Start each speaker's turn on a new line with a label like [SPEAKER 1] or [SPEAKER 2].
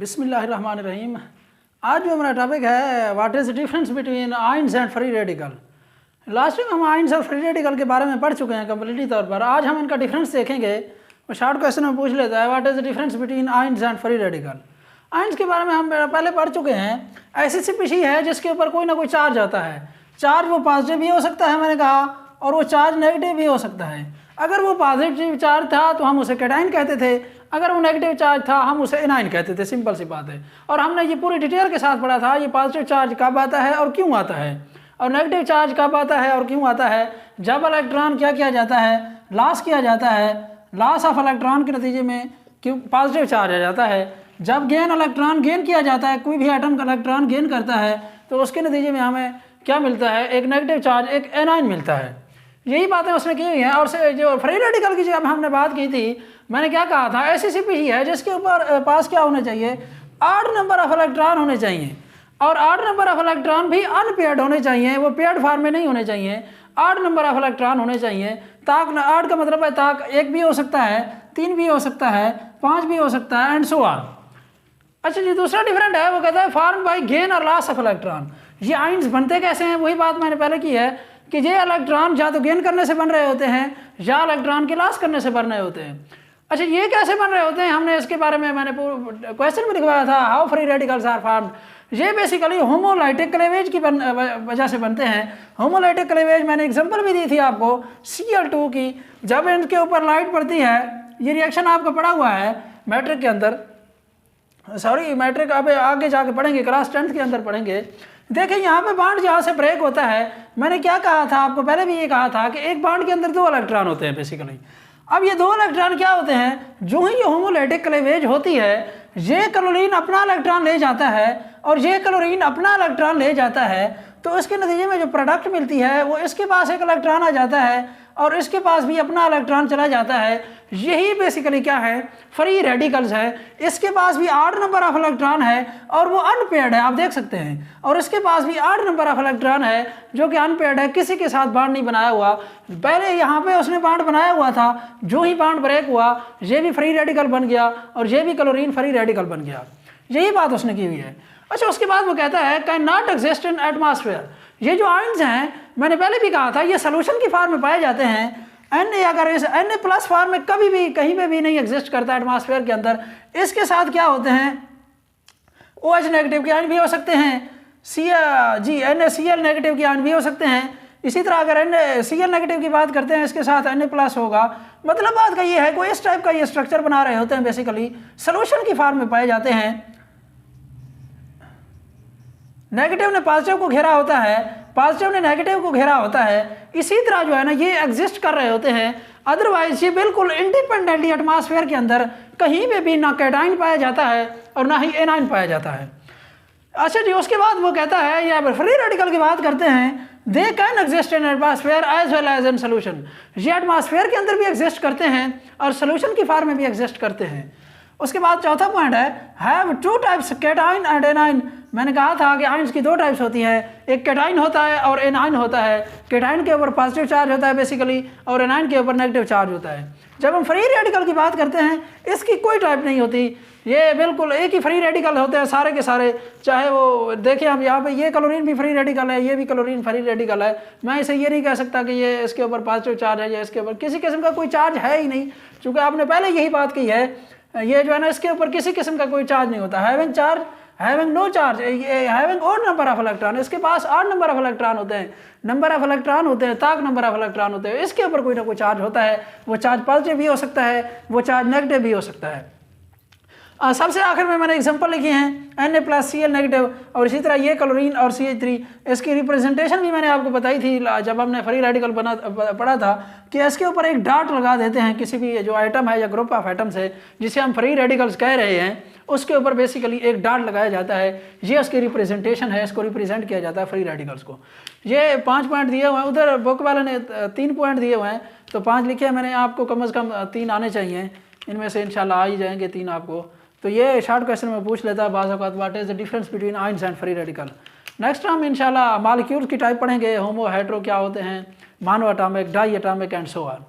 [SPEAKER 1] बिस्मिल्लाहिर्रहमानिर्रहीम। आज जो हमारा टॉपिक है what is the difference between ions and free radical. Last time हम आयंस और फ्री रेडिकल के बारे में पढ़ चुके हैं कम्प्लीटली तौर पर। आज हम इनका डिफरेंस देखेंगे। वो शॉर्ट क्वेश्चन में पूछ लेता है what is the difference between ions and free radical. Ions के बारे में हम पहले पढ़ चुके हैं। ऐसी स्पीशीज है जिसके ऊपर कोई ना कोई चार्ज आता है। चार्ज वो पॉजिटिव भी हो सकता है मैंने कहा, और वो चार्ज नेगेटिव भी हो सकता है। अगर वो पॉजिटिव चार्ज था तो हम उसे कैटाइन कहते थे, अगर वो नेगेटिव चार्ज था हम उसे एनाइन कहते थे। सिंपल सी बात है। और हमने ये पूरी डिटेल के साथ पढ़ा था ये पॉजिटिव चार्ज कब आता है और क्यों आता है, और नेगेटिव चार्ज कब आता है और क्यों आता है। जब इलेक्ट्रॉन क्या किया जाता है, लॉस किया जाता है, लॉस ऑफ इलेक्ट्रॉन के नतीजे में क्यों पॉजिटिव चार्ज आ जाता है। जब गेन इलेक्ट्रॉन गेन किया जाता है, कोई भी एटम का इलेक्ट्रॉन गेन करता है तो उसके नतीजे में हमें क्या मिलता है, एक नेगेटिव चार्ज, एक एनाइन मिलता है। यही बातें उसने की हुई हैं। और जो फ्री रेडिकल की जब हमने बात की थी, मैंने क्या कहा था, ऐसी स्पीशीज है जिसके ऊपर पास क्या होने चाहिए, ऑड नंबर ऑफ इलेक्ट्रॉन होने चाहिए, और ऑड नंबर ऑफ इलेक्ट्रॉन भी अनपेयर्ड होने चाहिए, वो पेयर्ड फॉर्म में नहीं होने चाहिए। ऑड नंबर ऑफ इलेक्ट्रॉन होने चाहिए। ताक ऑड का मतलब है ताक एक भी हो सकता है, 3 भी हो सकता है, 5 भी हो सकता है, एंड सो ऑन। अच्छा जी, दूसरा डिफरेंट है, वो कहता है फॉर्म बाय गेन और लॉस ऑफ इलेक्ट्रॉन। ये आयंस बनते कैसे हैं, वही बात मैंने पहले की है कि ये इलेक्ट्रॉन या तो गेन करने से बन रहे होते हैं या इलेक्ट्रॉन के लॉस करने से बन रहे होते हैं। अच्छा, ये कैसे बन रहे होते हैं, हमने इसके बारे में मैंने क्वेश्चन भी लिखवाया था, how free radicals are formed. ये बेसिकली होमोलाइटिक क्लेवेज की वजह से बनते हैं। होमोलाइटिक क्लेवेज मैंने एग्जांपल भी दी थी आपको Cl2 की। जब इनके ऊपर लाइट पड़ती है, ये रिएक्शन आपको पढ़ा हुआ है मैट्रिक के अंदर, सॉरी मैट्रिक अब आगे जाके पढ़ेंगे, क्लास 10th के अंदर पढ़ेंगे। देखिए यहाँ पे बॉन्ड जहाँ से ब्रेक होता है, मैंने क्या कहा था आपको, पहले भी ये कहा था कि एक बॉन्ड के अंदर 2 इलेक्ट्रॉन होते हैं बेसिकली। अब ये 2 इलेक्ट्रॉन क्या होते हैं, जो ही ये होमोलाइटिक क्लेवेज होती है, ये क्लोरीन अपना इलेक्ट्रॉन ले जाता है और ये क्लोरीन अपना इलेक्ट्रॉन ले जाता है, तो इसके नतीजे में जो प्रोडक्ट मिलती है वो इसके पास एक इलेक्ट्रॉन आ जाता है और इसके पास भी अपना इलेक्ट्रॉन चला जाता है। यही बेसिकली क्या है, फ्री रेडिकल्स है। इसके पास भी ऑड नंबर ऑफ इलेक्ट्रॉन है और वो अनपेयर्ड है, आप देख सकते हैं। और इसके पास भी ऑड नंबर ऑफ इलेक्ट्रॉन है जो कि अनपेयर्ड है, किसी के साथ बॉन्ड नहीं बनाया हुआ। पहले यहाँ पे उसने बॉन्ड बनाया हुआ था, जो ही बॉन्ड ब्रेक हुआ ये भी फ्री रेडिकल बन गया और ये भी क्लोरीन फ्री रेडिकल बन गया। यही बात उसने की हुई है। अच्छा, उसके बाद वो कहता है can not exist in atmosphere. ये जो आयंस हैं, मैंने पहले भी कहा था, ये सोल्यूशन की फॉर्म में पाए जाते हैं। Na अगर इस Na+ फॉर्म में कभी भी कहीं पे भी नहीं एग्जिस्ट करता एटमॉस्फेयर के अंदर। इसके साथ क्या होते हैं, OH नेगेटिव के आयन भी हो सकते हैं, NaCl नेगेटिव के आयन भी हो सकते हैं। इसी तरह अगर Cl नेगेटिव की बात करते हैं, इसके साथ Na+ होगा। मतलब बात का ये है, कोई इस टाइप का ये स्ट्रक्चर बना रहे होते हैं, बेसिकली सोल्यूशन की फॉर्म में पाए जाते हैं। नेगेटिव ने पॉजिटिव को घेरा होता है, पॉजिटिव ने नेगेटिव को घेरा होता है। इसी तरह जो है ना, ये एग्जिस्ट कर रहे होते हैं। अदरवाइज ये बिल्कुल इंडिपेंडेंटली एटमॉस्फेयर के अंदर कहीं पे भी ना कैटाइन पाया जाता है और ना ही एनाइन पाया जाता है। अच्छा जी, उसके बाद वो कहता है, या फ्री रेडिकल की बात करते हैं, they can exist in atmosphere as well as in solution. ये एटमॉस्फेयर के अंदर भी एग्जिस्ट करते हैं और सोल्यूशन की फॉर्म में भी एग्जिस्ट करते हैं। उसके बाद चौथा पॉइंट है have 2 types cation and A9. मैंने कहा था कि आयंस की 2 टाइप्स होती हैं, एक कैटाइन होता है और एनाइन होता है। कैटाइन के ऊपर पॉजिटिव चार्ज होता है बेसिकली, और एनाइन के ऊपर नेगेटिव चार्ज होता है। जब हम फ्री रेडिकल की बात करते हैं, इसकी कोई टाइप नहीं होती, ये बिल्कुल एक ही फ्री रेडिकल होते हैं सारे के सारे। चाहे वो देखिए हम यहाँ पे, ये क्लोरीन भी फ्री रेडिकल है, ये भी क्लोरीन फ्री रेडिकल है। मैं इसे ये नहीं कह सकता कि ये इसके ऊपर पॉजिटिव चार्ज है या इसके ऊपर किसी किस्म का कोई चार्ज है ही नहीं, क्योंकि आपने पहले यही बात की है, ये जो है ना, इसके ऊपर किसी किस्म का कोई चार्ज नहीं होता। Having charge, having no charge, having odd number of electron. इसके पास ऑड नंबर ऑफ इलेक्ट्रॉन होते हैं, नंबर ऑफ इलेक्ट्रॉन होते हैं, ताक नंबर ऑफ इलेक्ट्रॉन होते हैं। इसके ऊपर कोई ना कोई चार्ज होता है, वो चार्ज पॉजिटिव भी हो सकता है, वो चार्ज नेगेटिव भी हो सकता है। सबसे आखिर में मैंने एग्जांपल लिखी हैं Na+Cl नेगेटिव, और इसी तरह ये क्लोरीन और CH3। इसकी रिप्रेजेंटेशन भी मैंने आपको बताई थी जब हमने फ्री रेडिकल पढ़ा था, कि इसके ऊपर एक डॉट लगा देते हैं किसी भी जो आइटम है या ग्रुप ऑफ आइटम्स है जिसे हम फ्री रेडिकल्स कह रहे हैं, उसके ऊपर बेसिकली एक डॉट लगाया जाता है। ये उसकी रिप्रेजेंटेशन है, इसको रिप्रेजेंट किया जाता है फ्री रेडिकल्स को। ये 5 पॉइंट दिए हुए हैं, उधर बुक वाले ने 3 पॉइंट दिए हुए हैं, तो 5 लिखे हैं मैंने, आपको कम से कम 3 आने चाहिए, इनमें से इंशाल्लाह आ ही जाएंगे 3 आपको। तो ये शॉर्ट क्वेश्चन में पूछ लेता है बाज़ औक़ात, what is the difference between ions and free radical. Next हम इंशाल्लाह मॉलिक्यूल्स की टाइप पढ़ेंगे, होमो हेटेरो क्या होते हैं, mono atomic, di atomic and so on.